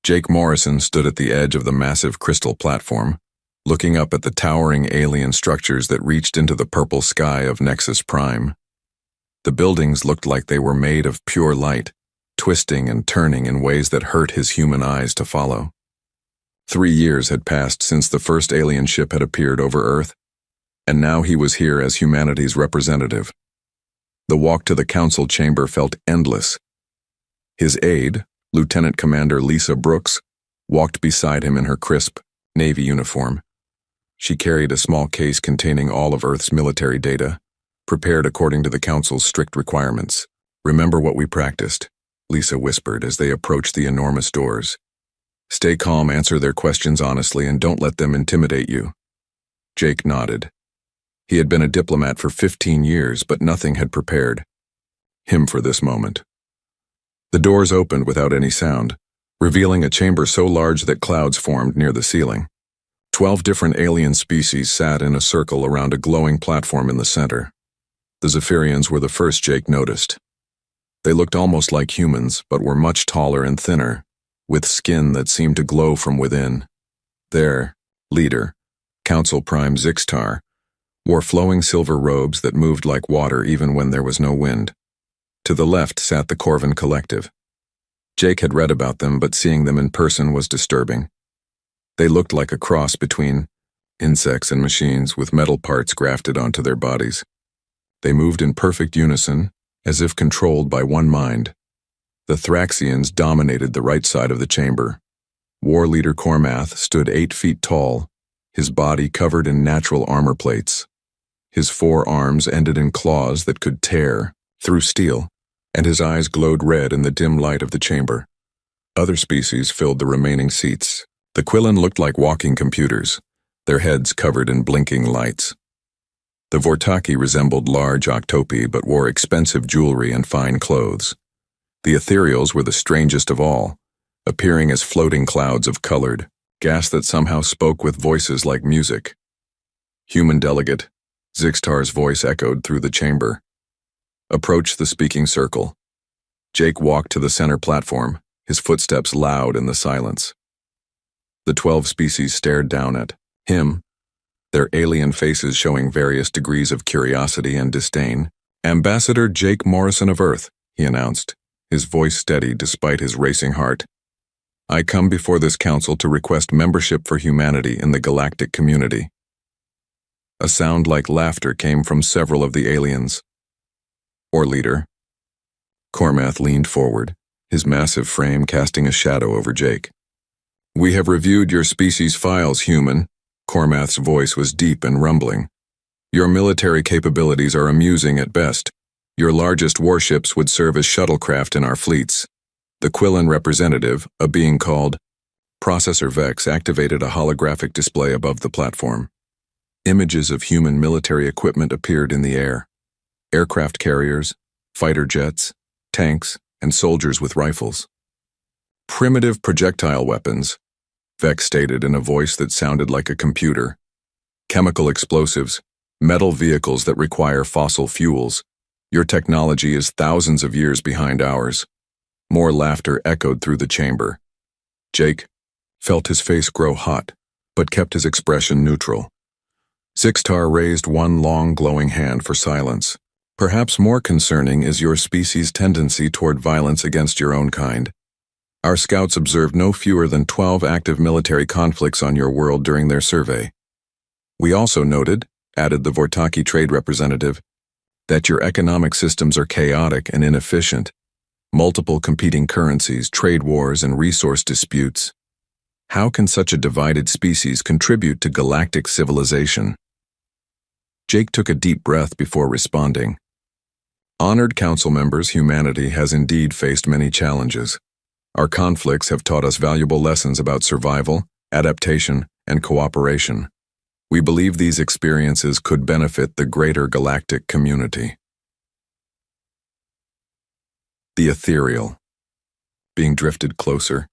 Jake Morrison stood at the edge of the massive crystal platform, looking up at the towering alien structures that reached into the purple sky of Nexus Prime. The buildings looked like they were made of pure light, twisting and turning in ways that hurt his human eyes to follow. 3 years had passed since the first alien ship had appeared over Earth, and now he was here as humanity's representative. The walk to the council chamber felt endless. His aide, Lieutenant Commander Lisa Brooks, walked beside him in her crisp Navy uniform. She carried a small case containing all of Earth's military data, prepared according to the Council's strict requirements. "Remember what we practiced," Lisa whispered as they approached the enormous doors. "Stay calm, answer their questions honestly, and don't let them intimidate you." Jake nodded. He had been a diplomat for 15 years, but nothing had prepared him for this moment. The doors opened without any sound, revealing a chamber so large that clouds formed near the ceiling. 12 different alien species sat in a circle around a glowing platform in the center. The Zephyrians were the first Jake noticed. They looked almost like humans, but were much taller and thinner, with skin that seemed to glow from within. Their leader, Council Prime Zixtar, wore flowing silver robes that moved like water even when there was no wind. To the left sat the Corvin Collective. Jake had read about them, but seeing them in person was disturbing. They looked like a cross between insects and machines, with metal parts grafted onto their bodies. They moved in perfect unison, as if controlled by one mind. The Thraxians dominated the right side of the chamber. War Leader Cormath stood 8 feet tall, his body covered in natural armor plates. His 4 arms ended in claws that could tear through steel, and his eyes glowed red in the dim light of the chamber. Other species filled the remaining seats. The Quillen looked like walking computers, their heads covered in blinking lights. The Vortaki resembled large octopi but wore expensive jewelry and fine clothes. The Ethereals were the strangest of all, appearing as floating clouds of colored gas that somehow spoke with voices like music. "Human delegate," Zixtar's voice echoed through the chamber. "Approach the speaking circle." Jake walked to the center platform, his footsteps loud in the silence. The 12 species stared down at him, their alien faces showing various degrees of curiosity and disdain. "Ambassador Jake Morrison of Earth," he announced, his voice steady despite his racing heart. "I come before this council to request membership for humanity in the galactic community." A sound like laughter came from several of the aliens. "Or leader." Cormath leaned forward, his massive frame casting a shadow over Jake. "We have reviewed your species files, human." Cormath's voice was deep and rumbling. "Your military capabilities are amusing at best. Your largest warships would serve as shuttlecraft in our fleets." The Quillen representative, a being called Processor Vex, activated a holographic display above the platform. Images of human military equipment appeared in the air. Aircraft carriers, fighter jets, tanks, and soldiers with rifles. "Primitive projectile weapons," Vex stated in a voice that sounded like a computer. "Chemical explosives, metal vehicles that require fossil fuels. Your technology is thousands of years behind ours." More laughter echoed through the chamber. Jake felt his face grow hot, but kept his expression neutral. Zixtar raised one long glowing hand for silence. "Perhaps more concerning is your species' tendency toward violence against your own kind. Our scouts observed no fewer than 12 active military conflicts on your world during their survey. We also noted," added the Vortaki trade representative, "that your economic systems are chaotic and inefficient. Multiple competing currencies, trade wars, and resource disputes. How can such a divided species contribute to galactic civilization?" Jake took a deep breath before responding. "Honored council members, humanity has indeed faced many challenges. Our conflicts have taught us valuable lessons about survival, adaptation, and cooperation. We believe these experiences could benefit the greater galactic community." The Ethereal. Being drifted closer,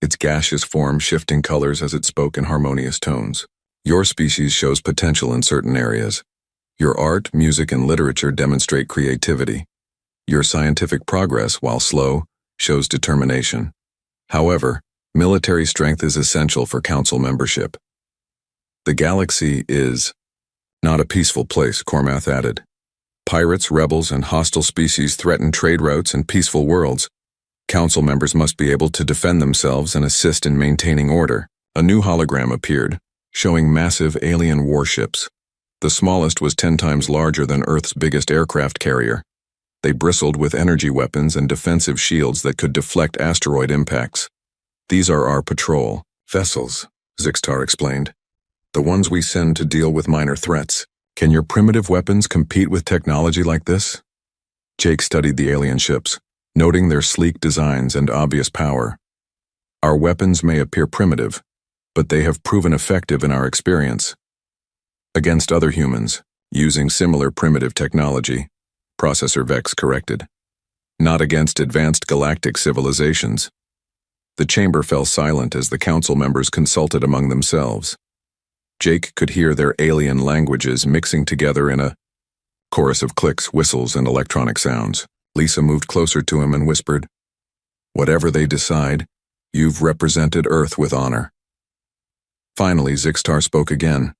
its gaseous form shifting colors as it spoke in harmonious tones. "Your species shows potential in certain areas. Your art, music, and literature demonstrate creativity. Your scientific progress, while slow, shows determination. However, Military strength is essential for Council membership. The galaxy is not a peaceful place, Cormath added. Pirates, rebels, and hostile species threaten trade routes and peaceful worlds. Council members must be able to defend themselves and assist in maintaining order. A new hologram appeared, showing massive alien warships. The smallest was 10 times larger than Earth's biggest aircraft carrier. They bristled with energy weapons and defensive shields that could deflect asteroid impacts. These are our patrol vessels, Zixtar explained. The ones we send to deal with minor threats. Can your primitive weapons compete with technology like this? Jake studied the alien ships, noting their sleek designs and obvious power. Our weapons may appear primitive, but they have proven effective in our experience. Against other humans, using similar primitive technology, Processor Vex corrected. Not against advanced galactic civilizations. The chamber fell silent as the council members consulted among themselves. Jake could hear their alien languages mixing together in a chorus of clicks, whistles, and electronic sounds. Lisa moved closer to him and whispered, "Whatever they decide, you've represented Earth with honor." Finally, Zixtar spoke again.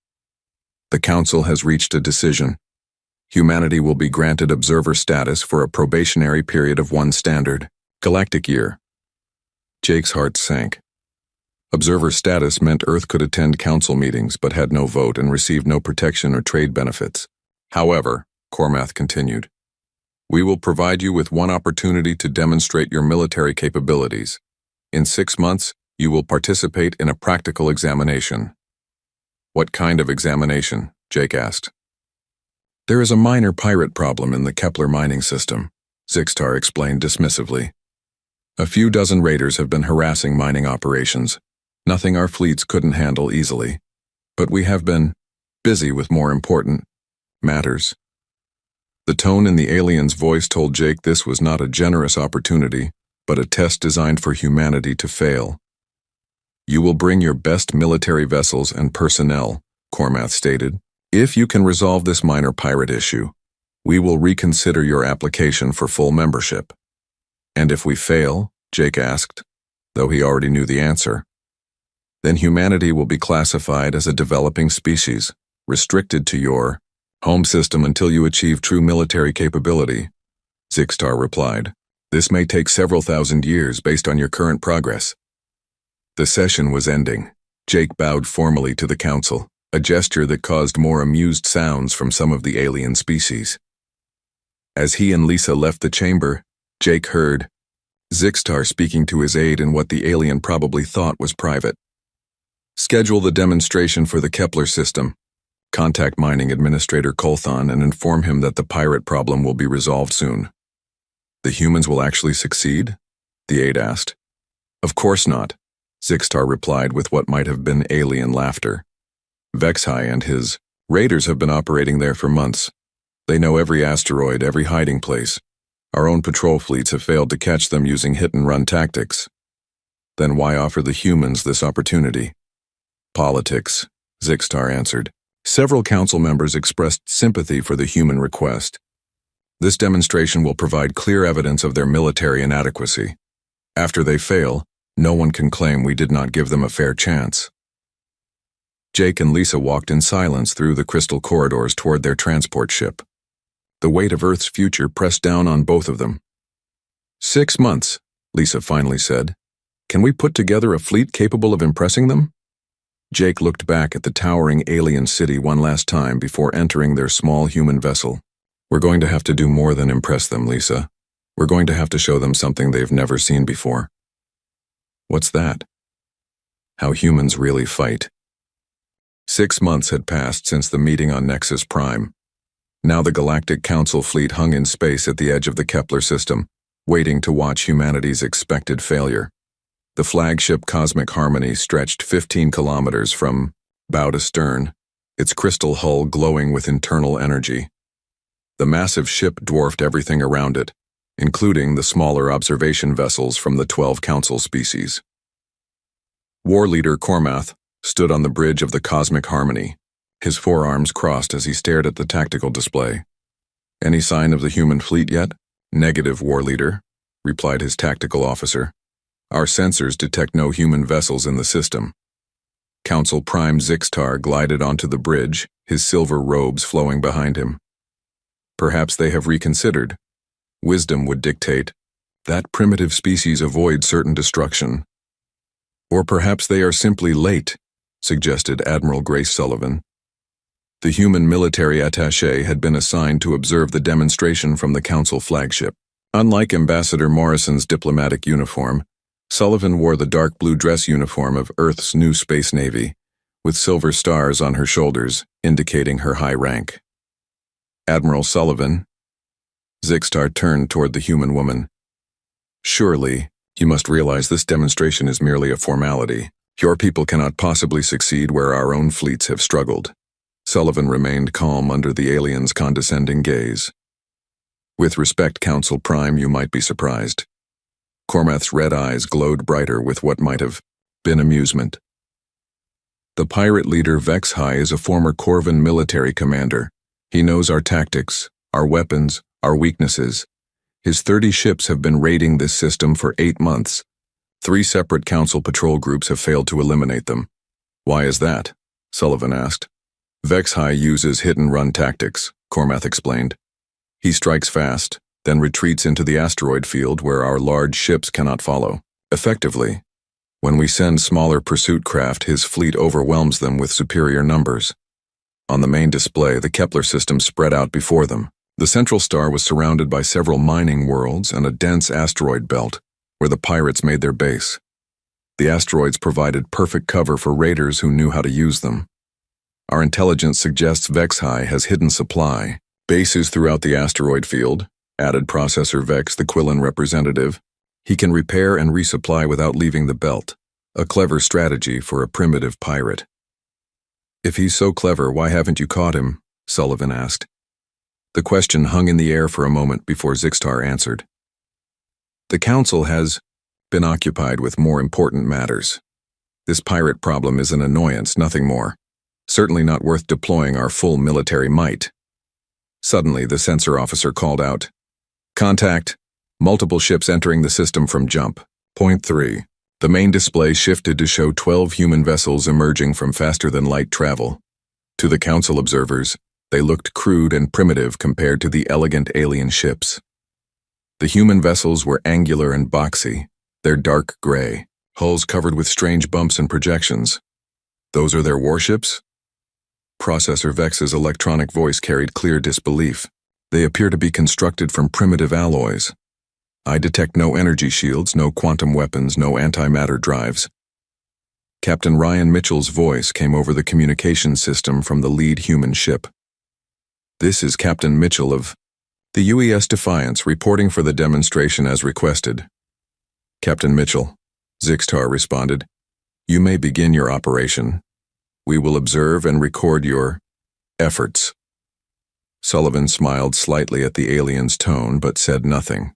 The Council has reached a decision. Humanity will be granted observer status for a probationary period of 1 standard galactic year. Jake's heart sank. Observer status meant Earth could attend council meetings but had no vote and received no protection or trade benefits. However, Cormath continued, we will provide you with 1 opportunity to demonstrate your military capabilities. In 6 months, you will participate in a practical examination. What kind of examination? Jake asked. There is a minor pirate problem in the Kepler mining system, Zixtar explained dismissively. A few dozen raiders have been harassing mining operations. Nothing our fleets couldn't handle easily. But we have been busy with more important matters. The tone in the alien's voice told Jake this was not a generous opportunity, but a test designed for humanity to fail. You will bring your best military vessels and personnel, Cormath stated. If you can resolve this minor pirate issue, we will reconsider your application for full membership. And if we fail, Jake asked, though he already knew the answer, then humanity will be classified as a developing species, restricted to your home system until you achieve true military capability. Zixtar replied, this may take several thousand years based on your current progress. The session was ending. Jake bowed formally to the council, a gesture that caused more amused sounds from some of the alien species. As he and Lisa left the chamber, Jake heard Zixtar speaking to his aide in what the alien probably thought was private. Schedule the demonstration for the Kepler system. Contact Mining Administrator Kolthon and inform him that the pirate problem will be resolved soon. The humans will actually succeed? The aide asked. Of course not, Zixtar replied with what might have been alien laughter. Vexhai and his raiders have been operating there for months. They know every asteroid, every hiding place. Our own patrol fleets have failed to catch them using hit-and-run tactics. Then why offer the humans this opportunity? Politics, Zixtar answered. Several council members expressed sympathy for the human request. This demonstration will provide clear evidence of their military inadequacy. After they fail, no one can claim we did not give them a fair chance. Jake and Lisa walked in silence through the crystal corridors toward their transport ship. The weight of Earth's future pressed down on both of them. 6 months, Lisa finally said. Can we put together a fleet capable of impressing them? Jake looked back at the towering alien city one last time before entering their small human vessel. We're going to have to do more than impress them, Lisa. We're going to have to show them something they've never seen before. What's that? How humans really fight. 6 months had passed since the meeting on Nexus Prime. Now the Galactic Council fleet hung in space at the edge of the Kepler system, waiting to watch humanity's expected failure. The flagship Cosmic Harmony stretched 15 kilometers from bow to stern, its crystal hull glowing with internal energy. The massive ship dwarfed everything around it, including the smaller observation vessels from the 12 Council species. War Leader Cormath stood on the bridge of the Cosmic Harmony, his forearms crossed as he stared at the tactical display. Any sign of the human fleet yet? Negative, War Leader, replied his tactical officer. Our sensors detect no human vessels in the system. Council Prime Zixtar glided onto the bridge, his silver robes flowing behind him. Perhaps they have reconsidered. Wisdom would dictate that primitive species avoid certain destruction. Or perhaps they are simply late, suggested Admiral Grace Sullivan. The human military attaché had been assigned to observe the demonstration from the Council flagship. Unlike Ambassador Morrison's diplomatic uniform, Sullivan wore the dark blue dress uniform of Earth's new Space Navy, with silver stars on her shoulders, indicating her high rank. Admiral Sullivan. Zixtar turned toward the human woman. Surely, you must realize this demonstration is merely a formality. Your people cannot possibly succeed where our own fleets have struggled. Sullivan remained calm under the alien's condescending gaze. With respect, Council Prime, you might be surprised. Cormath's red eyes glowed brighter with what might have been amusement. The pirate leader Vex High is a former Corvan military commander. He knows our tactics, our weapons, our weaknesses. His 30 ships have been raiding this system for 8 months. 3 separate Council patrol groups have failed to eliminate them. Why is that? Sullivan asked. Vex High uses hit-and-run tactics, Cormath explained. He strikes fast, then retreats into the asteroid field where our large ships cannot follow. Effectively, when we send smaller pursuit craft, his fleet overwhelms them with superior numbers. On the main display, the Kepler system spread out before them. The central star was surrounded by several mining worlds and a dense asteroid belt, where the pirates made their base. The asteroids provided perfect cover for raiders who knew how to use them. Our intelligence suggests Vex High has hidden supply, bases throughout the asteroid field, added Processor Vex, the Quillen representative. He can repair and resupply without leaving the belt, a clever strategy for a primitive pirate. If he's so clever, why haven't you caught him? Sullivan asked. The question hung in the air for a moment before Zixtar answered. The Council has been occupied with more important matters. This pirate problem is an annoyance, nothing more. Certainly not worth deploying our full military might. Suddenly, the sensor officer called out, "Contact! Multiple ships entering the system from jump. Point 3. The main display shifted to show 12 human vessels emerging from faster-than-light travel. To the Council observers, they looked crude and primitive compared to the elegant alien ships. The human vessels were angular and boxy, their dark gray, hulls covered with strange bumps and projections. Those are their warships? Processor Vex's electronic voice carried clear disbelief. They appear to be constructed from primitive alloys. I detect no energy shields, no quantum weapons, no antimatter drives. Captain Ryan Mitchell's voice came over the communication system from the lead human ship. This is Captain Mitchell of the UES Defiance reporting for the demonstration as requested. Captain Mitchell, Zixtar responded. You may begin your operation. We will observe and record your efforts. Sullivan smiled slightly at the alien's tone but said nothing.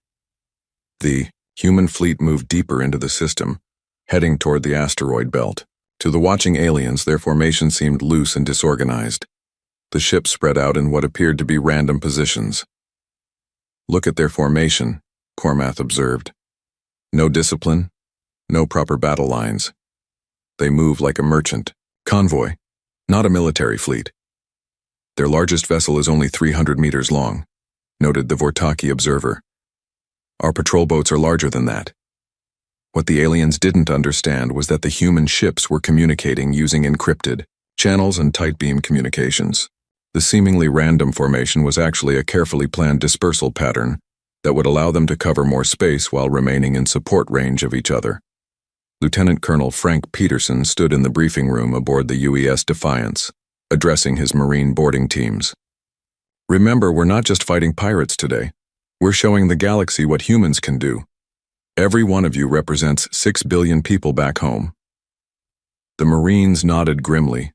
The human fleet moved deeper into the system, heading toward the asteroid belt. To the watching aliens, their formation seemed loose and disorganized. The ships spread out in what appeared to be random positions. Look at their formation, Cormath observed. No discipline, no proper battle lines. They move like a merchant convoy, not a military fleet. Their largest vessel is only 300 meters long, noted the Vortaki observer. Our patrol boats are larger than that. What the aliens didn't understand was that the human ships were communicating using encrypted channels and tight beam communications. The seemingly random formation was actually a carefully planned dispersal pattern that would allow them to cover more space while remaining in support range of each other. Lieutenant Colonel Frank Peterson stood in the briefing room aboard the UES Defiance, addressing his Marine boarding teams. Remember, we're not just fighting pirates today. We're showing the galaxy what humans can do. Every one of you represents 6 billion people back home. The Marines nodded grimly.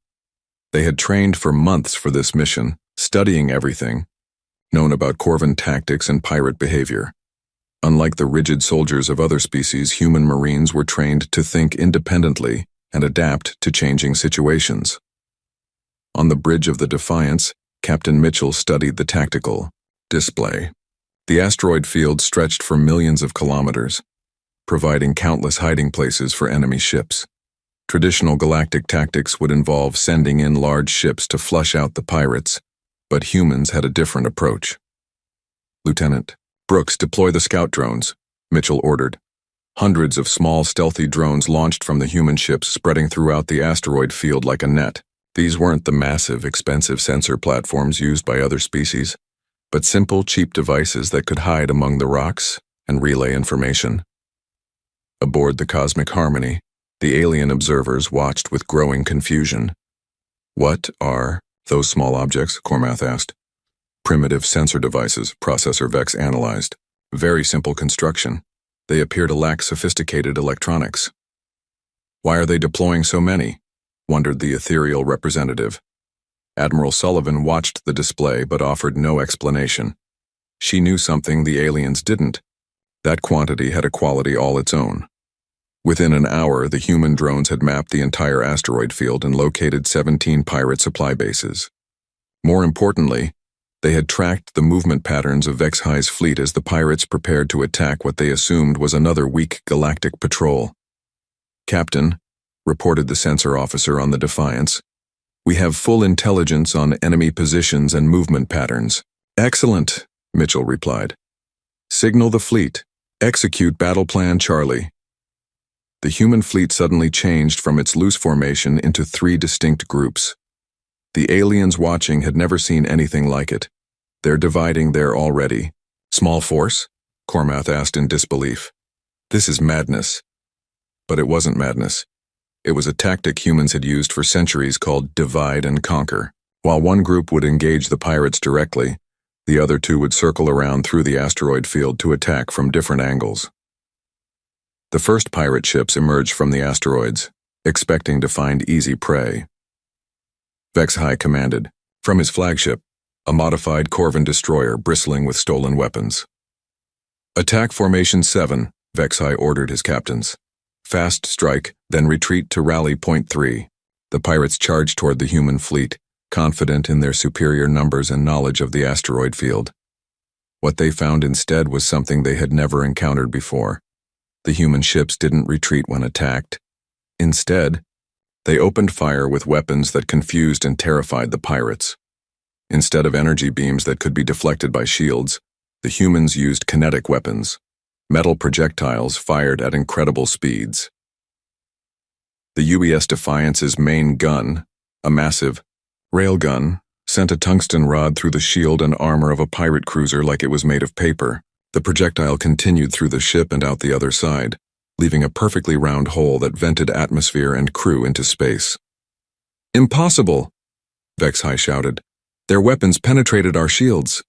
They had trained for months for this mission, studying everything known about Corvan tactics and pirate behavior. Unlike the rigid soldiers of other species, human Marines were trained to think independently and adapt to changing situations. On the bridge of the Defiance, Captain Mitchell studied the tactical display. The asteroid field stretched for millions of kilometers. providing countless hiding places for enemy ships. Traditional galactic tactics would involve sending in large ships to flush out the pirates, but humans had a different approach. "Lieutenant Brooks, deploy the scout drones," Mitchell ordered. Hundreds of small, stealthy drones launched from the human ships, spreading throughout the asteroid field like a net. These weren't the massive, expensive sensor platforms used by other species, but simple, cheap devices that could hide among the rocks and relay information. Aboard the Cosmic Harmony, the alien observers watched with growing confusion. "What are those small objects?" Cormath asked. "Primitive sensor devices," Processor Vex analyzed. "Very simple construction. They appear to lack sophisticated electronics." "Why are they deploying so many?" wondered the ethereal representative. Admiral Sullivan watched the display but offered no explanation. She knew something the aliens didn't. That quantity had a quality all its own. Within an hour, the human drones had mapped the entire asteroid field and located 17 pirate supply bases. More importantly, they had tracked the movement patterns of Vex-High's fleet as the pirates prepared to attack what they assumed was another weak galactic patrol. "Captain," reported the sensor officer on the Defiance, "we have full intelligence on enemy positions and movement patterns." "Excellent," Mitchell replied. "Signal the fleet. Execute Battle Plan Charlie." The human fleet suddenly changed from its loose formation into 3 distinct groups. The aliens watching had never seen anything like it. "They're dividing there already." "Small force?" Cormath asked in disbelief. "This is madness." But it wasn't madness. It was a tactic humans had used for centuries called divide and conquer. While one group would engage the pirates directly, the other 2 would circle around through the asteroid field to attack from different angles. The first pirate ships emerged from the asteroids, expecting to find easy prey. Vex-High commanded, from his flagship, a modified Corvin destroyer bristling with stolen weapons. "Attack Formation 7, Vex-High ordered his captains. "Fast strike, then retreat to rally point 3. The pirates charged toward the human fleet, confident in their superior numbers and knowledge of the asteroid field. What they found instead was something they had never encountered before. The human ships didn't retreat when attacked. Instead, they opened fire with weapons that confused and terrified the pirates. Instead of energy beams that could be deflected by shields, the humans used kinetic weapons, metal projectiles fired at incredible speeds. The UES Defiance's main gun, a massive railgun, sent a tungsten rod through the shield and armor of a pirate cruiser like it was made of paper. The projectile continued through the ship and out the other side, leaving a perfectly round hole that vented atmosphere and crew into space. "Impossible!" Vex-High shouted. "Their weapons penetrated our shields."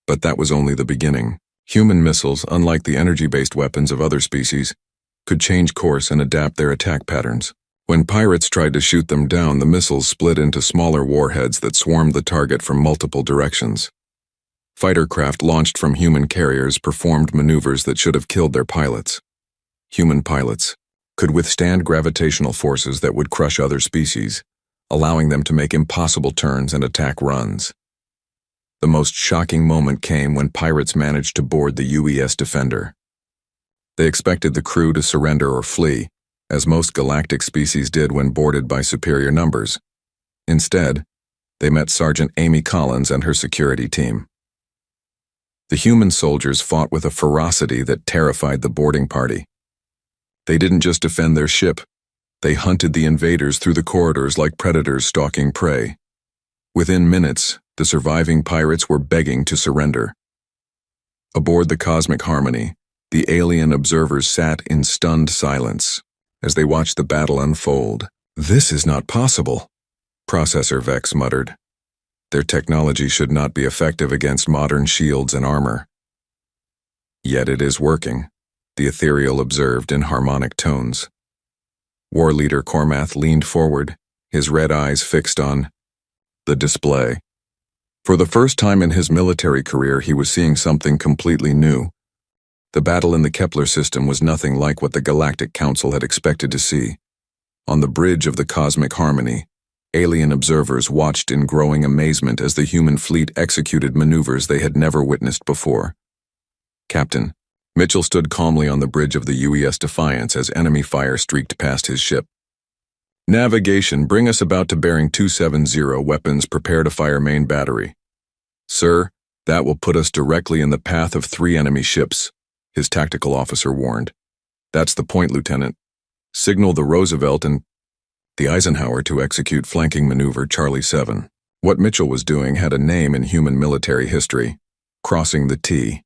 But that was only the beginning. Human missiles, unlike the energy-based weapons of other species, could change course and adapt their attack patterns. When pirates tried to shoot them down, the missiles split into smaller warheads that swarmed the target from multiple directions. Fighter craft launched from human carriers performed maneuvers that should have killed their pilots. Human pilots could withstand gravitational forces that would crush other species, allowing them to make impossible turns and attack runs. The most shocking moment came when pirates managed to board the UES Defender. They expected the crew to surrender or flee, as most galactic species did when boarded by superior numbers. Instead, they met Sergeant Amy Collins and her security team. The human soldiers fought with a ferocity that terrified the boarding party. They didn't just defend their ship, they hunted the invaders through the corridors like predators stalking prey. Within minutes, the surviving pirates were begging to surrender. Aboard the Cosmic Harmony, the alien observers sat in stunned silence as they watched the battle unfold. "This is not possible," Processor Vex muttered. "Their technology should not be effective against modern shields and armor." "Yet it is working," the ethereal observed in harmonic tones. War Leader Cormath leaned forward, his red eyes fixed on the display. For the first time in his military career, he was seeing something completely new. The battle in the Kepler system was nothing like what the Galactic Council had expected to see. On the bridge of the Cosmic Harmony, alien observers watched in growing amazement as the human fleet executed maneuvers they had never witnessed before. "Captain, Mitchell stood calmly on the bridge of the UES Defiance as enemy fire streaked past his ship. Navigation, bring us about to bearing 270, weapons, prepare to fire main battery. Sir, that will put us directly in the path of 3 enemy ships, his tactical officer warned. That's the point, Lieutenant. Signal the Roosevelt and the Eisenhower to execute flanking maneuver Charlie 7. What Mitchell was doing had a name in human military history: crossing the T.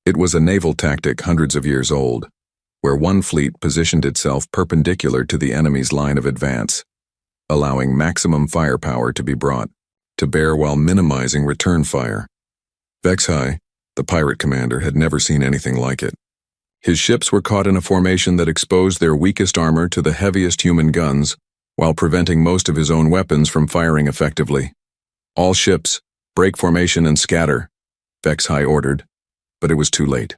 It was a naval tactic hundreds of years old, where one fleet positioned itself perpendicular to the enemy's line of advance, allowing maximum firepower to be brought to bear while minimizing return fire. HFY, the pirate commander, had never seen anything like it. His ships were caught in a formation that exposed their weakest armor to the heaviest human guns, while preventing most of his own weapons from firing effectively. All ships, break formation and scatter, HFY ordered, but it was too late.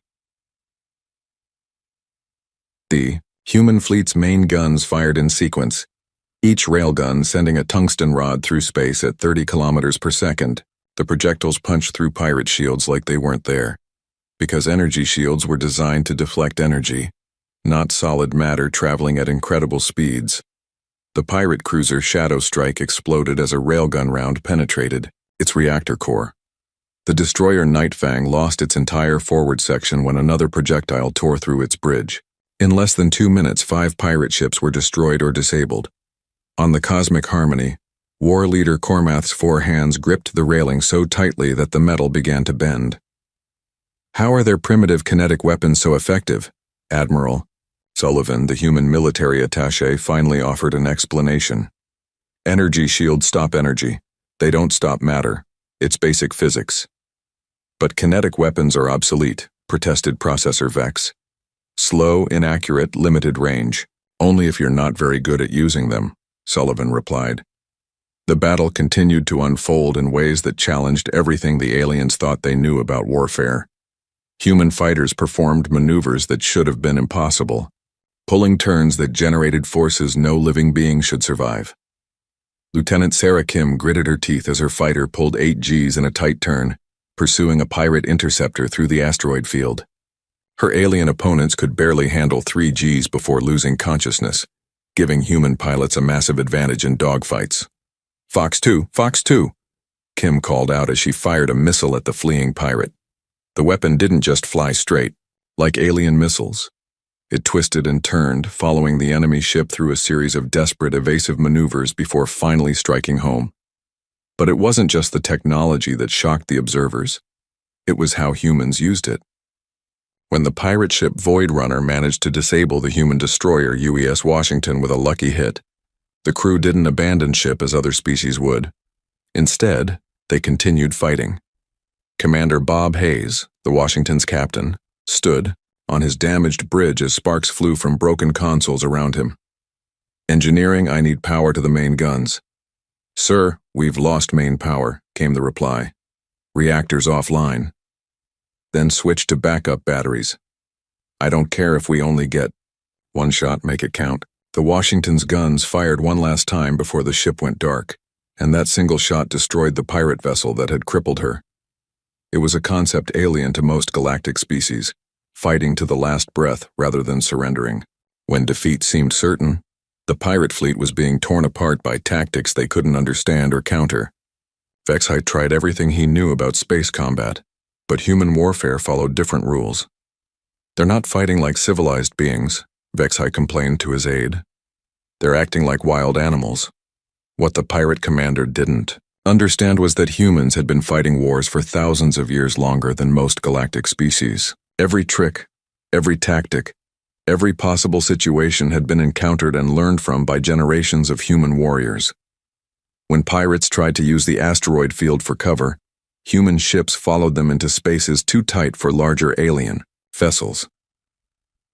The human fleet's main guns fired in sequence, each railgun sending a tungsten rod through space at 30 kilometers per second. The projectiles punched through pirate shields like they weren't there, because energy shields were designed to deflect energy, not solid matter traveling at incredible speeds. The pirate cruiser Shadow Strike exploded as a railgun round penetrated its reactor core. The destroyer Nightfang lost its entire forward section when another projectile tore through its bridge. In less than 2 minutes, 5 pirate ships were destroyed or disabled. On the Cosmic Harmony, War Leader Cormath's 4 hands gripped the railing so tightly that the metal began to bend. How are their primitive kinetic weapons so effective? Admiral Sullivan, the human military attaché, finally offered an explanation. Energy shields stop energy. They don't stop matter. It's basic physics. But kinetic weapons are obsolete, protested Processor Vex. Slow, inaccurate, limited range. Only if you're not very good at using them, Sullivan replied. The battle continued to unfold in ways that challenged everything the aliens thought they knew about warfare. Human fighters performed maneuvers that should have been impossible, pulling turns that generated forces no living being should survive. Lieutenant Sarah Kim gritted her teeth as her fighter pulled 8 Gs in a tight turn, pursuing a pirate interceptor through the asteroid field. Her alien opponents could barely handle 3 Gs before losing consciousness, giving human pilots a massive advantage in dogfights. Fox 2, Fox 2, Kim called out as she fired a missile at the fleeing pirate. The weapon didn't just fly straight, like alien missiles. It twisted and turned, following the enemy ship through a series of desperate evasive maneuvers before finally striking home. But it wasn't just the technology that shocked the observers. It was how humans used it. When the pirate ship Void Runner managed to disable the human destroyer UES Washington with a lucky hit, the crew didn't abandon ship as other species would. Instead, they continued fighting. Commander Bob Hayes, the Washington's captain, stood on his damaged bridge as sparks flew from broken consoles around him. Engineering, I need power to the main guns. Sir, we've lost main power, came the reply. Reactors offline. Then switch to backup batteries. I don't care if we only get one shot, make it count. The Washington's guns fired one last time before the ship went dark, and that single shot destroyed the pirate vessel that had crippled her. It was a concept alien to most galactic species, fighting to the last breath rather than surrendering. When defeat seemed certain, the pirate fleet was being torn apart by tactics they couldn't understand or counter. HFY tried everything he knew about space combat, but human warfare followed different rules. They're not fighting like civilized beings, HFY complained to his aide. They're acting like wild animals. What the pirate commander didn't understand was that humans had been fighting wars for thousands of years longer than most galactic species. Every trick, every tactic, every possible situation had been encountered and learned from by generations of human warriors. When pirates tried to use the asteroid field for cover, human ships followed them into spaces too tight for larger alien vessels.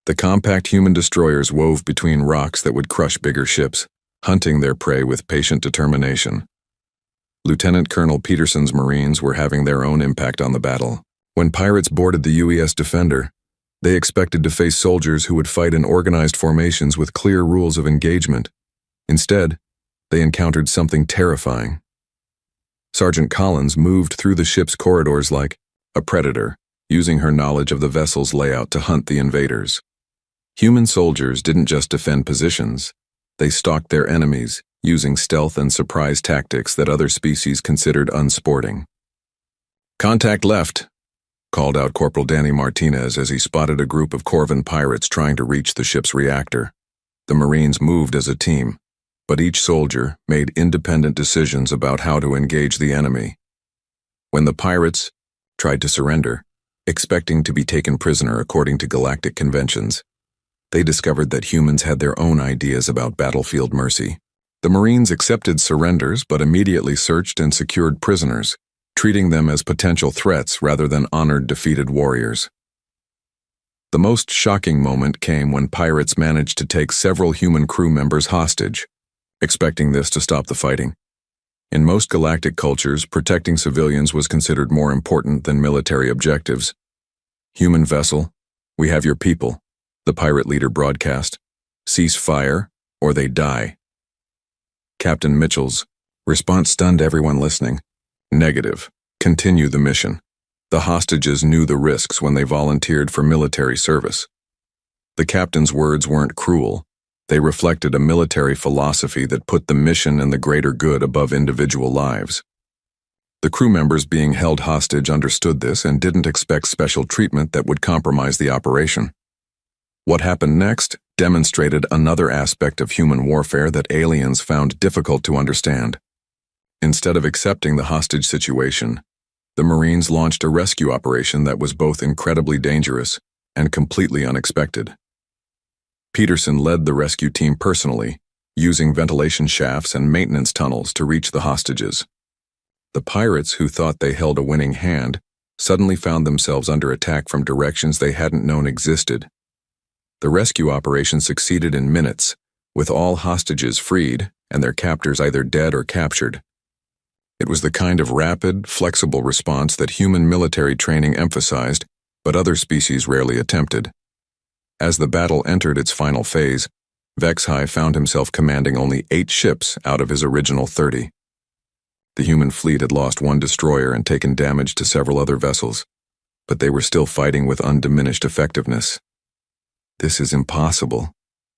The compact human destroyers wove between rocks that would crush bigger ships, hunting their prey with patient determination. Lieutenant Colonel Peterson's Marines were having their own impact on the battle. When pirates boarded the UES Defender, they expected to face soldiers who would fight in organized formations with clear rules of engagement. Instead, they encountered something terrifying. Sergeant Collins moved through the ship's corridors like a predator, using her knowledge of the vessel's layout to hunt the invaders. Human soldiers didn't just defend positions, they stalked their enemies, using stealth and surprise tactics that other species considered unsporting. "Contact left," called out Corporal Danny Martinez as he spotted a group of Corvan pirates trying to reach the ship's reactor. The Marines moved as a team, but each soldier made independent decisions about how to engage the enemy. When the pirates tried to surrender, expecting to be taken prisoner according to galactic conventions, they discovered that humans had their own ideas about battlefield mercy. The Marines accepted surrenders but immediately searched and secured prisoners, treating them as potential threats rather than honored defeated warriors. The most shocking moment came when pirates managed to take several human crew members hostage, expecting this to stop the fighting. In most galactic cultures, protecting civilians was considered more important than military objectives. "Human vessel, we have your people," the pirate leader broadcast. "Cease fire, or they die." Captain Mitchell's response stunned everyone listening. "Negative. Continue the mission." The hostages knew the risks when they volunteered for military service. The captain's words weren't cruel. They reflected a military philosophy that put the mission and the greater good above individual lives. The crew members being held hostage understood this and didn't expect special treatment that would compromise the operation. What happened next demonstrated another aspect of human warfare that aliens found difficult to understand. Instead of accepting the hostage situation, the Marines launched a rescue operation that was both incredibly dangerous and completely unexpected. Peterson led the rescue team personally, using ventilation shafts and maintenance tunnels to reach the hostages. The pirates, who thought they held a winning hand, suddenly found themselves under attack from directions they hadn't known existed. The rescue operation succeeded in minutes, with all hostages freed and their captors either dead or captured. It was the kind of rapid, flexible response that human military training emphasized, but other species rarely attempted. As the battle entered its final phase, HFY found himself commanding only 8 ships out of his original 30. The human fleet had lost 1 destroyer and taken damage to several other vessels, but they were still fighting with undiminished effectiveness. "This is impossible,"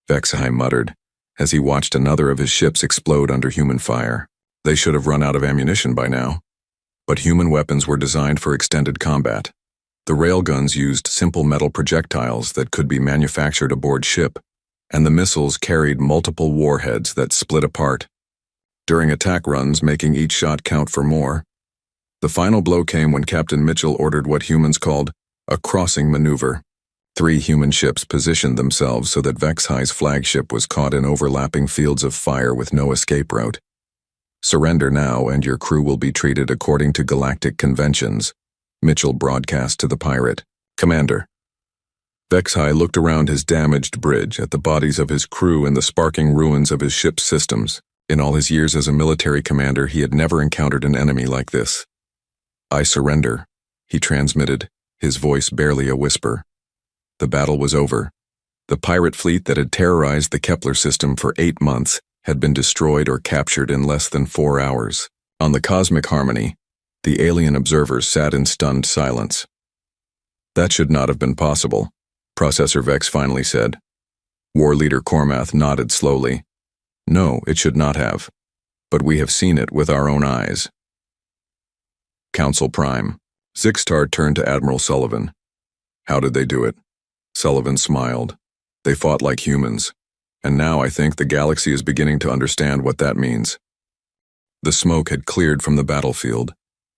HFY muttered, as he watched another of his ships explode under human fire. They should have run out of ammunition by now. But human weapons were designed for extended combat. The railguns used simple metal projectiles that could be manufactured aboard ship, and the missiles carried multiple warheads that split apart, during attack runs making each shot count for more. The final blow came when Captain Mitchell ordered what humans called a crossing maneuver. 3 human ships positioned themselves so that HFY's flagship was caught in overlapping fields of fire with no escape route. "Surrender now and your crew will be treated according to galactic conventions," Mitchell broadcast to the pirate. "Commander." HFY looked around his damaged bridge at the bodies of his crew and the sparking ruins of his ship's systems. In all his years as a military commander, he had never encountered an enemy like this. "I surrender," he transmitted, his voice barely a whisper. The battle was over. The pirate fleet that had terrorized the Kepler system for 8 months had been destroyed or captured in less than 4 hours. On the Cosmic Harmony, the alien observers sat in stunned silence. "That should not have been possible," Processor Vex finally said. War Leader Cormath nodded slowly. "No, it should not have. But we have seen it with our own eyes." Council Prime. Zixtar turned to Admiral Sullivan. "How did they do it?" Sullivan smiled. "They fought like humans. And now I think the galaxy is beginning to understand what that means." The smoke had cleared from the battlefield,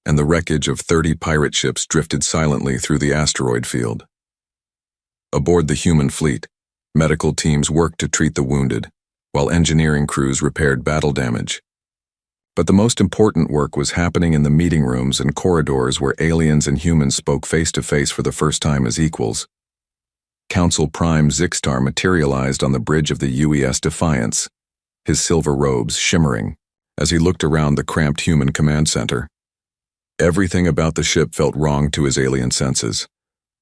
and the wreckage of 30 pirate ships drifted silently through the asteroid field. Aboard the human fleet, medical teams worked to treat the wounded, while engineering crews repaired battle damage. But the most important work was happening in the meeting rooms and corridors where aliens and humans spoke face-to-face for the first time as equals. Council Prime Zixtar materialized on the bridge of the UES Defiance, his silver robes shimmering, as he looked around the cramped human command center. Everything about the ship felt wrong to his alien senses.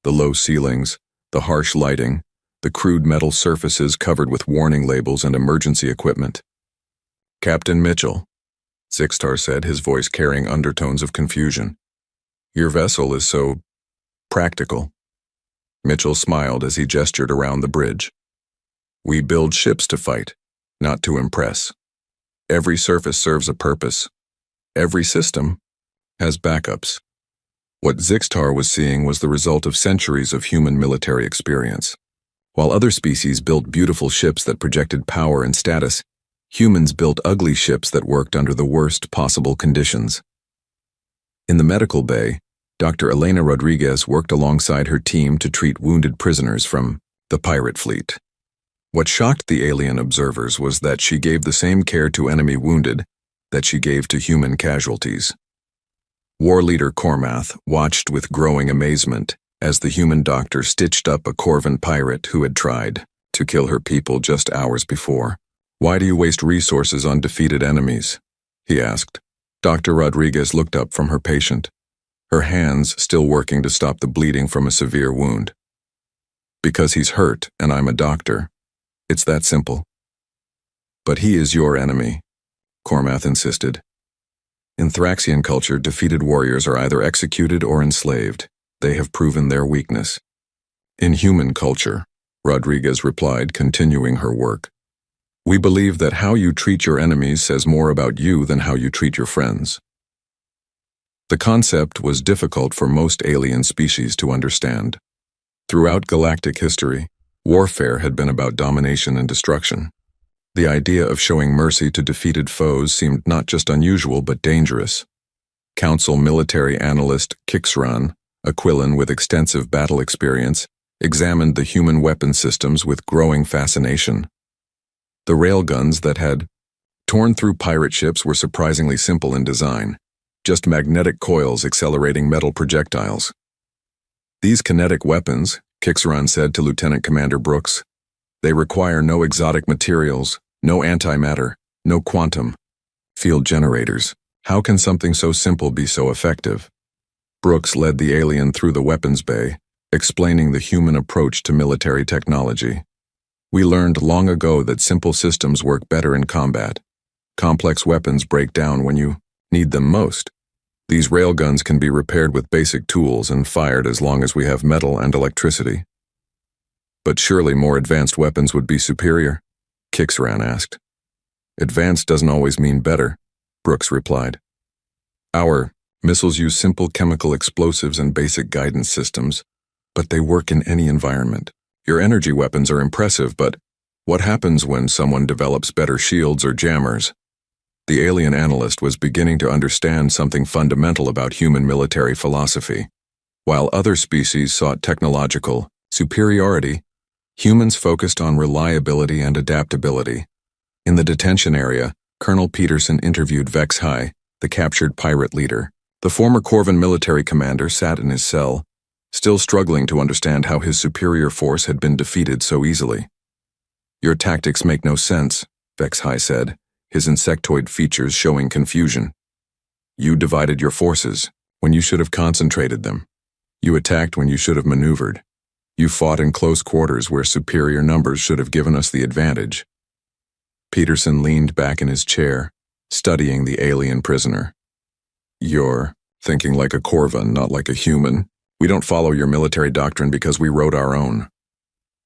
The low ceilings, the harsh lighting, the crude metal surfaces covered with warning labels and emergency equipment. "Captain Mitchell," Zixtar said, his voice carrying undertones of confusion. "Your vessel is so Practical. Mitchell smiled as he gestured around the bridge. We build ships to fight, not to impress. Every surface serves a purpose. Every system has backups. What Zixtar was seeing was the result of centuries of human military experience. While other species built beautiful ships that projected power and status, humans built ugly ships that worked under the worst possible conditions. In the medical bay, Dr. Elena Rodriguez worked alongside her team to treat wounded prisoners from the pirate fleet. What shocked the alien observers was that she gave the same care to enemy wounded that she gave to human casualties. War leader Cormath watched with growing amazement as the human doctor stitched up a Corvan pirate who had tried to kill her people just hours before. "Why do you waste resources on defeated enemies?" he asked. Dr. Rodriguez looked up from her patient, her hands still working to stop the bleeding from a severe wound. "Because he's hurt and I'm a doctor. It's that simple." "But he is your enemy," Cormath insisted. In Thraxian culture, defeated warriors are either executed or enslaved. They have proven their weakness. In human culture, Rodriguez replied, continuing her work, "We believe that how you treat your enemies says more about you than how you treat your friends." The concept was difficult for most alien species to understand. Throughout galactic history, warfare had been about domination and destruction. The idea of showing mercy to defeated foes seemed not just unusual but dangerous. Council military analyst Kixran, a Quillan with extensive battle experience, examined the human weapon systems with growing fascination. The railguns that had torn through pirate ships were surprisingly simple in design, just magnetic coils accelerating metal projectiles. "These kinetic weapons," Kixran said to Lieutenant Commander Brooks, "they require no exotic materials, no antimatter, no quantum field generators. How can something so simple be so effective?" Brooks led the alien through the weapons bay, explaining the human approach to military technology. "We learned long ago that simple systems work better in combat. Complex weapons break down when you need them most. These railguns can be repaired with basic tools and fired as long as we have metal and electricity." "But surely more advanced weapons would be superior?" Kixran asked. "Advanced doesn't always mean better," Brooks replied. "Our missiles use simple chemical explosives and basic guidance systems, but they work in any environment. Your energy weapons are impressive, but what happens when someone develops better shields or jammers?" The alien analyst was beginning to understand something fundamental about human military philosophy. While other species sought technological superiority, humans focused on reliability and adaptability. In the detention area, Colonel Peterson interviewed Vex High, the captured pirate leader. The former Corvan military commander sat in his cell, still struggling to understand how his superior force had been defeated so easily. "Your tactics make no sense," Vex High said, his insectoid features showing confusion. "You divided your forces when you should have concentrated them. You attacked when you should have maneuvered. You fought in close quarters where superior numbers should have given us the advantage." Peterson leaned back in his chair, studying the alien prisoner. "You're thinking like a Corvan, not like a human. We don't follow your military doctrine because we wrote our own."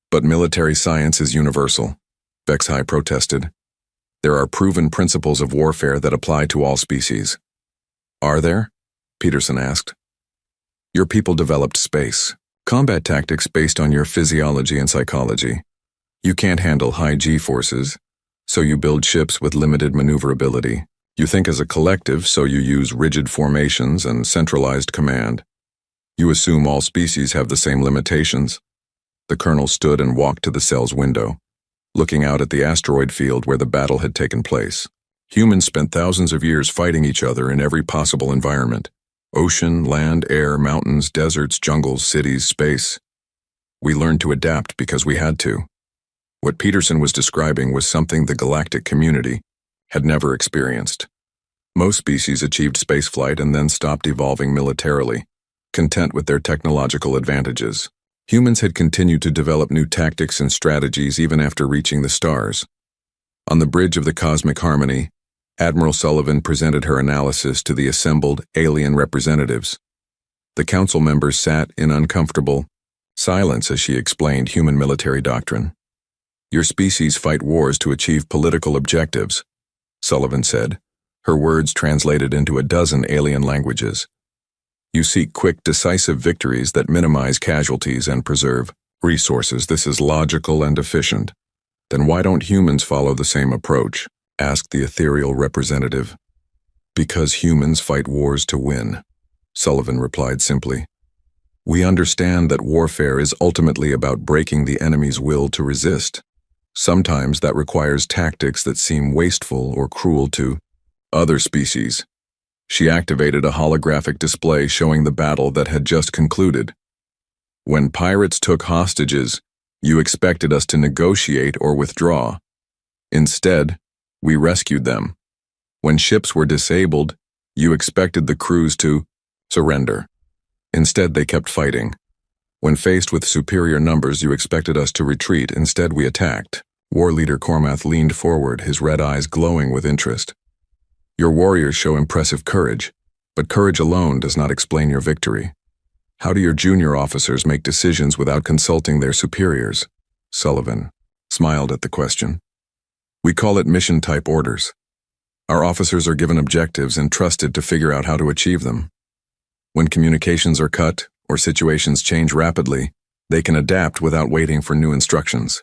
"But military science is universal," Vex High protested. "There are proven principles of warfare that apply to all species." "Are there?" Peterson asked. "Your people developed space combat tactics based on your physiology and psychology. You can't handle high G-forces, so you build ships with limited maneuverability. You think as a collective, so you use rigid formations and centralized command. You assume all species have the same limitations." The colonel stood and walked to the cell's window, looking out at the asteroid field where the battle had taken place. "Humans spent thousands of years fighting each other in every possible environment. Ocean, land, air, mountains, deserts, jungles, cities, space. We learned to adapt because we had to." What Peterson was describing was something the galactic community had never experienced. Most species achieved spaceflight and then stopped evolving militarily, content with their technological advantages. Humans had continued to develop new tactics and strategies even after reaching the stars. On the bridge of the Cosmic Harmony, Admiral Sullivan presented her analysis to the assembled alien representatives. The council members sat in uncomfortable silence as she explained human military doctrine. Your species fight wars to achieve political objectives, Sullivan said, her words translated into a dozen alien languages. You seek quick, decisive victories that minimize casualties and preserve resources. This is logical and efficient. Then why don't humans follow the same approach? Asked the ethereal representative. Because humans fight wars to win, Sullivan replied simply. We understand that warfare is ultimately about breaking the enemy's will to resist. Sometimes that requires tactics that seem wasteful or cruel to other species. She activated a holographic display showing the battle that had just concluded. When pirates took hostages, you expected us to negotiate or withdraw. Instead, we rescued them. When ships were disabled, you expected the crews to surrender. Instead, they kept fighting. When faced with superior numbers, you expected us to retreat. Instead, we attacked. War leader Cormath leaned forward, his red eyes glowing with interest. Your warriors show impressive courage, but courage alone does not explain your victory. How do your junior officers make decisions without consulting their superiors? Sullivan smiled at the question. We call it mission-type orders. Our officers are given objectives and trusted to figure out how to achieve them. When communications are cut or situations change rapidly, they can adapt without waiting for new instructions.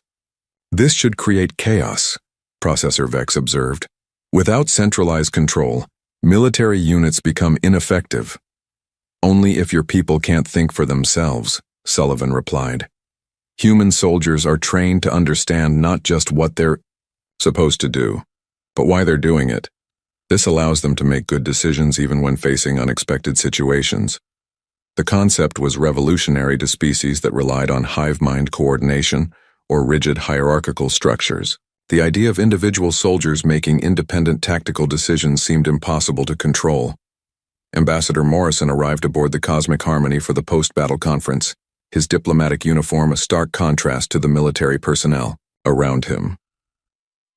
This should create chaos, Processor Vex observed. Without centralized control, military units become ineffective. Only if your people can't think for themselves, Sullivan replied. Human soldiers are trained to understand not just what they're supposed to do, but why they're doing it. This allows them to make good decisions even when facing unexpected situations. The concept was revolutionary to species that relied on hive mind coordination or rigid hierarchical structures. The idea of individual soldiers making independent tactical decisions seemed impossible to control. Ambassador Morrison arrived aboard the Cosmic Harmony for the post-battle conference, his diplomatic uniform a stark contrast to the military personnel around him.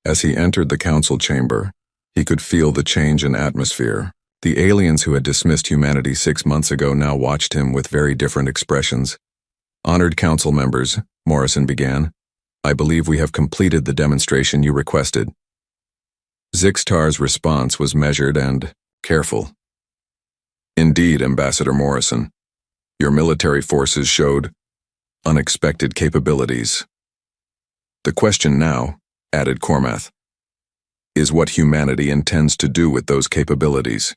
As he entered the council chamber, he could feel the change in atmosphere. The aliens who had dismissed humanity 6 months ago now watched him with very different expressions. Honored council members, Morrison began, I believe we have completed the demonstration you requested. Zixtar's response was measured and careful. Indeed, Ambassador Morrison, your military forces showed unexpected capabilities. The question now, added Cormath, is what humanity intends to do with those capabilities.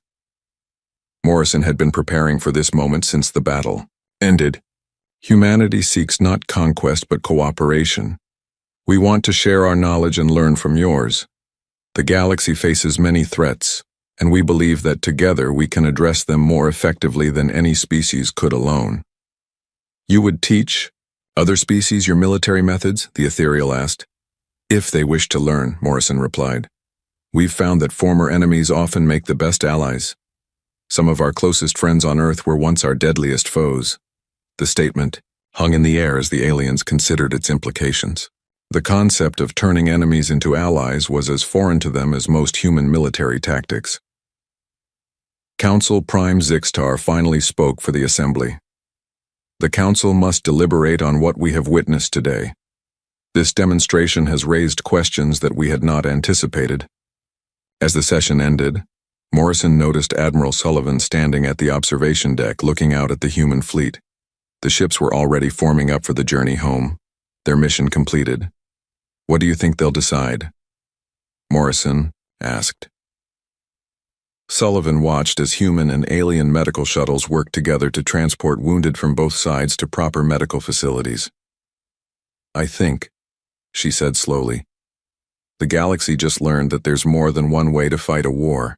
Morrison had been preparing for this moment since the battle ended. Humanity seeks not conquest but cooperation. We want to share our knowledge and learn from yours. The galaxy faces many threats, and we believe that together we can address them more effectively than any species could alone. You would teach other species your military methods? The ethereal asked. If they wish to learn, Morrison replied. We've found that former enemies often make the best allies. Some of our closest friends on Earth were once our deadliest foes. The statement hung in the air as the aliens considered its implications. The concept of turning enemies into allies was as foreign to them as most human military tactics. Council Prime Zixtar finally spoke for the assembly. The council must deliberate on what we have witnessed today. This demonstration has raised questions that we had not anticipated. As the session ended, Morrison noticed Admiral Sullivan standing at the observation deck looking out at the human fleet. The ships were already forming up for the journey home, their mission completed. What do you think they'll decide? Morrison asked. Sullivan watched as human and alien medical shuttles worked together to transport wounded from both sides to proper medical facilities. I think, she said slowly, the galaxy just learned that there's more than one way to fight a war.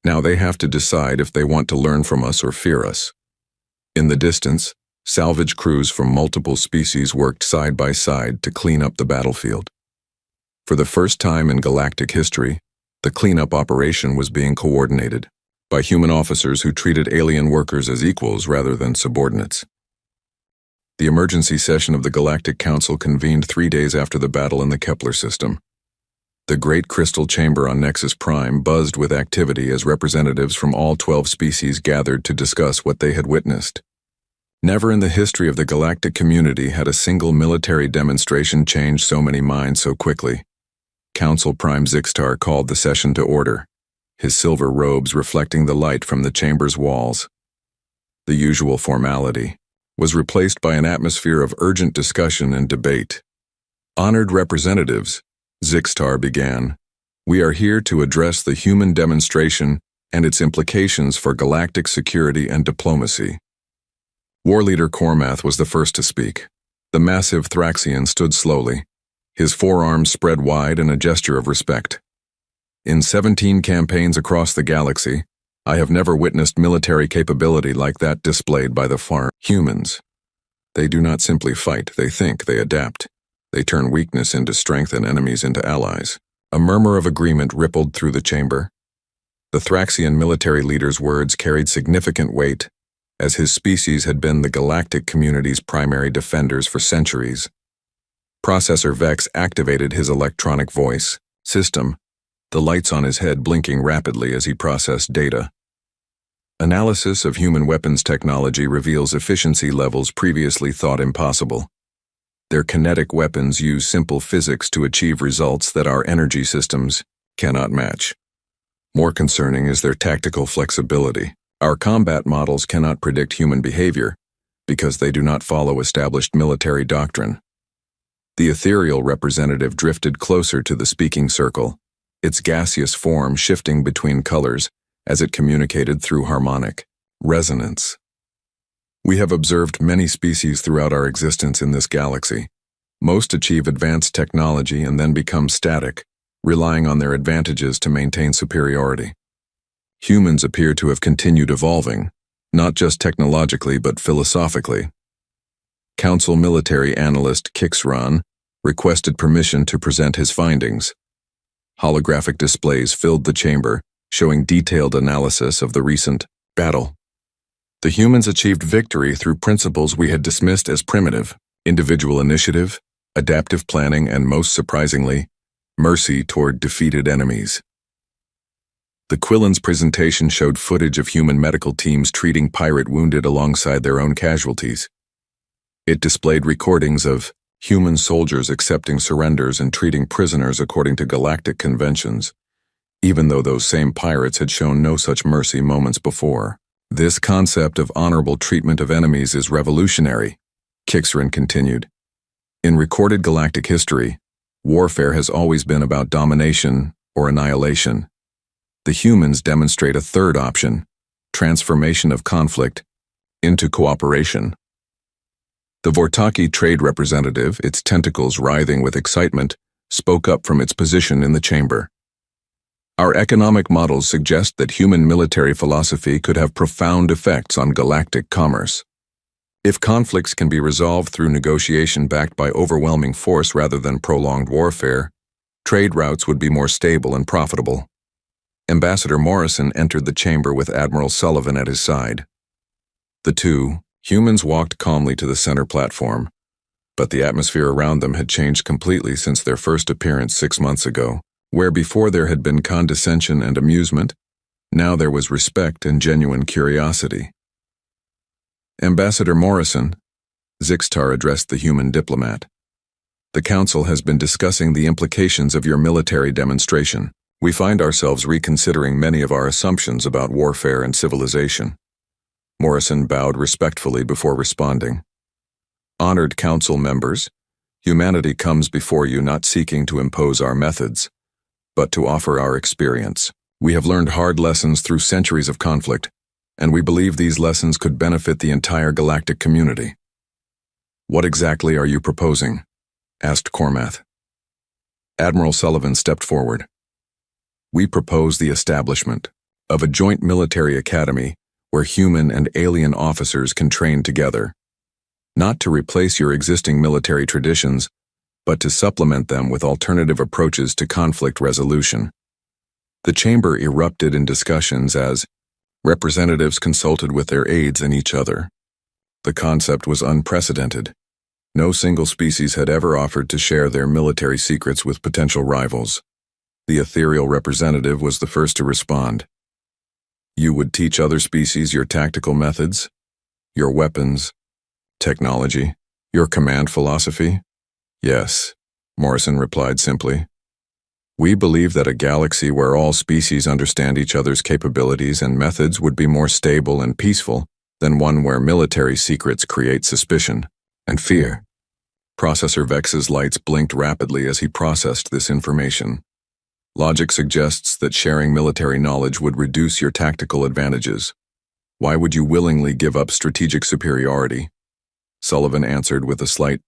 Now they have to decide if they want to learn from us or fear us. In the distance, salvage crews from multiple species worked side by side to clean up the battlefield. For the first time in galactic history, the cleanup operation was being coordinated by human officers who treated alien workers as equals rather than subordinates. The emergency session of the Galactic Council convened 3 days after the battle in the Kepler system. The great crystal chamber on Nexus Prime buzzed with activity as representatives from all 12 species gathered to discuss what they had witnessed. Never in the history of the galactic community had a single military demonstration changed so many minds so quickly. Council Prime Zixtar called the session to order, his silver robes reflecting the light from the chamber's walls. The usual formality was replaced by an atmosphere of urgent discussion and debate. Honored representatives, Zixtar began, we are here to address the human demonstration and its implications for galactic security and diplomacy. War Leader Cormath was the first to speak. The massive Thraxian stood slowly, his forearms spread wide in a gesture of respect. In 17 campaigns across the galaxy, I have never witnessed military capability like that displayed by the far humans. They do not simply fight, they think, they adapt. They turn weakness into strength and enemies into allies. A murmur of agreement rippled through the chamber. The Thraxian military leader's words carried significant weight, as his species had been the galactic community's primary defenders for centuries. Processor Vex activated his electronic voice system, the lights on his head blinking rapidly as he processed data. Analysis of human weapons technology reveals efficiency levels previously thought impossible. Their kinetic weapons use simple physics to achieve results that our energy systems cannot match. More concerning is their tactical flexibility. Our combat models cannot predict human behavior because they do not follow established military doctrine. The ethereal representative drifted closer to the speaking circle, its gaseous form shifting between colors as it communicated through harmonic resonance. We have observed many species throughout our existence in this galaxy. Most achieve advanced technology and then become static, relying on their advantages to maintain superiority. Humans appear to have continued evolving, not just technologically but philosophically. Council military analyst Kixran requested permission to present his findings. Holographic displays filled the chamber, showing detailed analysis of the recent battle. The humans achieved victory through principles we had dismissed as primitive: individual initiative, adaptive planning, and most surprisingly, mercy toward defeated enemies. The Quillen's presentation showed footage of human medical teams treating pirate wounded alongside their own casualties. It displayed recordings of human soldiers accepting surrenders and treating prisoners according to galactic conventions, even though those same pirates had shown no such mercy moments before. This concept of honorable treatment of enemies is revolutionary, Kixran continued. In recorded galactic history, warfare has always been about domination or annihilation. The humans demonstrate a third option: transformation of conflict into cooperation. The Vortaki trade representative, its tentacles writhing with excitement, spoke up from its position in the chamber. Our economic models suggest that human military philosophy could have profound effects on galactic commerce. If conflicts can be resolved through negotiation backed by overwhelming force rather than prolonged warfare, trade routes would be more stable and profitable. Ambassador Morrison entered the chamber with Admiral Sullivan at his side. The two humans walked calmly to the center platform, but the atmosphere around them had changed completely since their first appearance 6 months ago. Where before there had been condescension and amusement, now there was respect and genuine curiosity. Ambassador Morrison, Zixtar addressed the human diplomat. The Council has been discussing the implications of your military demonstration. We find ourselves reconsidering many of our assumptions about warfare and civilization. Morrison bowed respectfully before responding. Honored Council members, humanity comes before you not seeking to impose our methods, but to offer our experience. We have learned hard lessons through centuries of conflict, and we believe these lessons could benefit the entire galactic community. What exactly are you proposing? Asked Cormath. Admiral Sullivan stepped forward. We propose the establishment of a joint military academy where human and alien officers can train together, not to replace your existing military traditions, but to supplement them with alternative approaches to conflict resolution. The chamber erupted in discussions as representatives consulted with their aides and each other. The concept was unprecedented. No single species had ever offered to share their military secrets with potential rivals. The ethereal representative was the first to respond. You would teach other species your tactical methods, your weapons, technology, your command philosophy? Yes, Morrison replied simply. We believe that a galaxy where all species understand each other's capabilities and methods would be more stable and peaceful than one where military secrets create suspicion and fear. Processor Vex's lights blinked rapidly as he processed this information. Logic suggests that sharing military knowledge would reduce your tactical advantages. Why would you willingly give up strategic superiority? Sullivan answered with a slight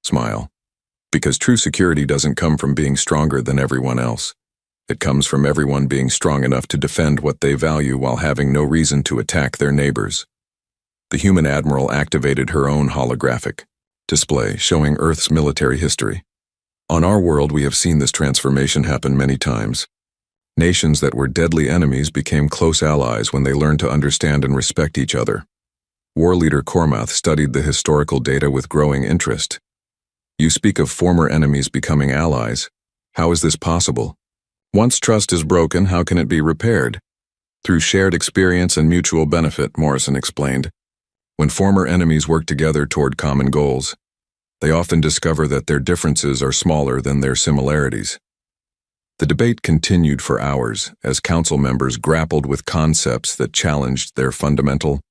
smile. Because true security doesn't come from being stronger than everyone else. It comes from everyone being strong enough to defend what they value while having no reason to attack their neighbors. The human admiral activated her own holographic display showing Earth's military history. On our world, we have seen this transformation happen many times. Nations that were deadly enemies became close allies when they learned to understand and respect each other. War leader Cormath studied the historical data with growing interest. You speak of former enemies becoming allies. How is this possible? Once trust is broken, how can it be repaired? Through shared experience and mutual benefit, Morrison explained. When former enemies work together toward common goals, they often discover that their differences are smaller than their similarities. The debate continued for hours as council members grappled with concepts that challenged their fundamental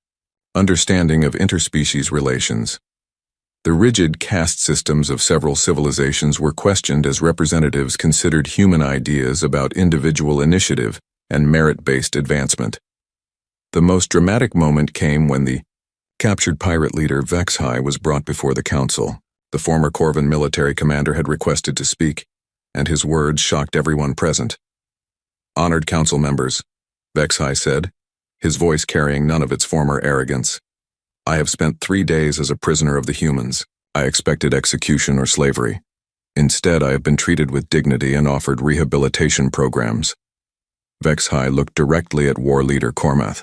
understanding of interspecies relations. The rigid caste systems of several civilizations were questioned as representatives considered human ideas about individual initiative and merit-based advancement. The most dramatic moment came when the captured pirate leader HFY was brought before the council. The former Corvan military commander had requested to speak, and his words shocked everyone present. Honored council members, HFY said, his voice carrying none of its former arrogance. I have spent 3 days as a prisoner of the humans. I expected execution or slavery. Instead, I have been treated with dignity and offered rehabilitation programs. HFY looked directly at war leader Cormath.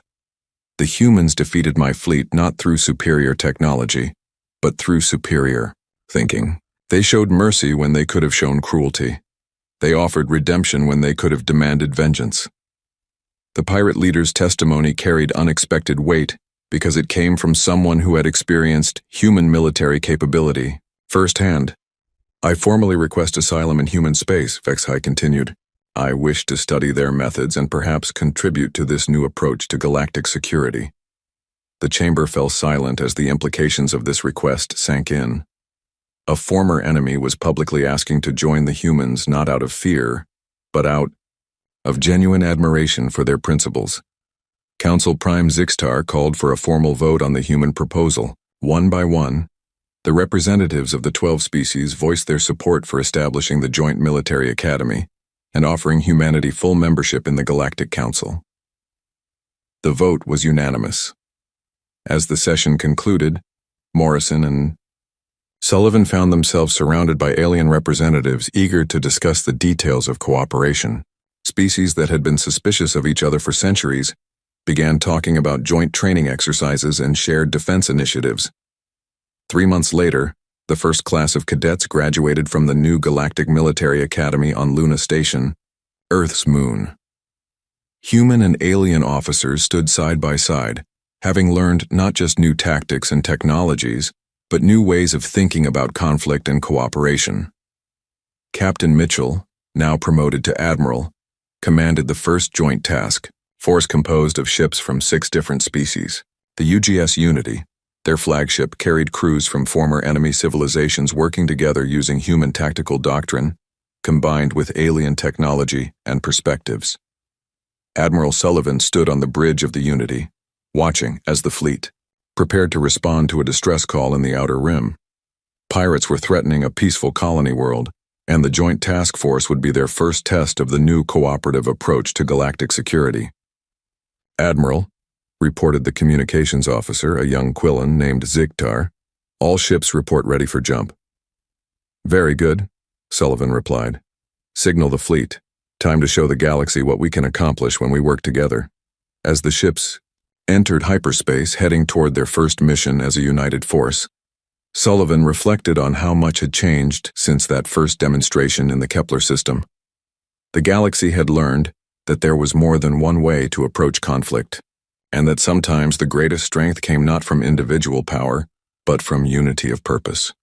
The humans defeated my fleet not through superior technology, but through superior thinking. They showed mercy when they could have shown cruelty. They offered redemption when they could have demanded vengeance. The pirate leader's testimony carried unexpected weight because it came from someone who had experienced human military capability firsthand. I formally request asylum in human space, HFY continued. I wish to study their methods and perhaps contribute to this new approach to galactic security. The chamber fell silent as the implications of this request sank in. A former enemy was publicly asking to join the humans not out of fear, but out of genuine admiration for their principles. Council Prime Zixtar called for a formal vote on the human proposal. One by one, the representatives of the 12 species voiced their support for establishing the Joint Military Academy and offering humanity full membership in the Galactic Council. The vote was unanimous. As the session concluded, Morrison and Sullivan found themselves surrounded by alien representatives eager to discuss the details of cooperation. Species that had been suspicious of each other for centuries began talking about joint training exercises and shared defense initiatives. 3 months later, the first class of cadets graduated from the new Galactic Military Academy on Luna Station, Earth's moon. Human and alien officers stood side by side, having learned not just new tactics and technologies, but new ways of thinking about conflict and cooperation. Captain Mitchell, now promoted to Admiral, commanded the first joint task, force composed of ships from 6 different species. The UGS Unity, their flagship, carried crews from former enemy civilizations working together using human tactical doctrine, combined with alien technology and perspectives. Admiral Sullivan stood on the bridge of the Unity, watching as the fleet prepared to respond to a distress call in the Outer Rim. Pirates were threatening a peaceful colony world, and the Joint Task Force would be their first test of the new cooperative approach to galactic security. Admiral, reported the communications officer, a young Quillan named Zixtar, all ships report ready for jump. Very good, Sullivan replied. Signal the fleet. Time to show the galaxy what we can accomplish when we work together. As the ships entered hyperspace heading toward their first mission as a united force, Sullivan reflected on how much had changed since that first demonstration in the Kepler system. The galaxy had learned that there was more than one way to approach conflict, and that sometimes the greatest strength came not from individual power, but from unity of purpose.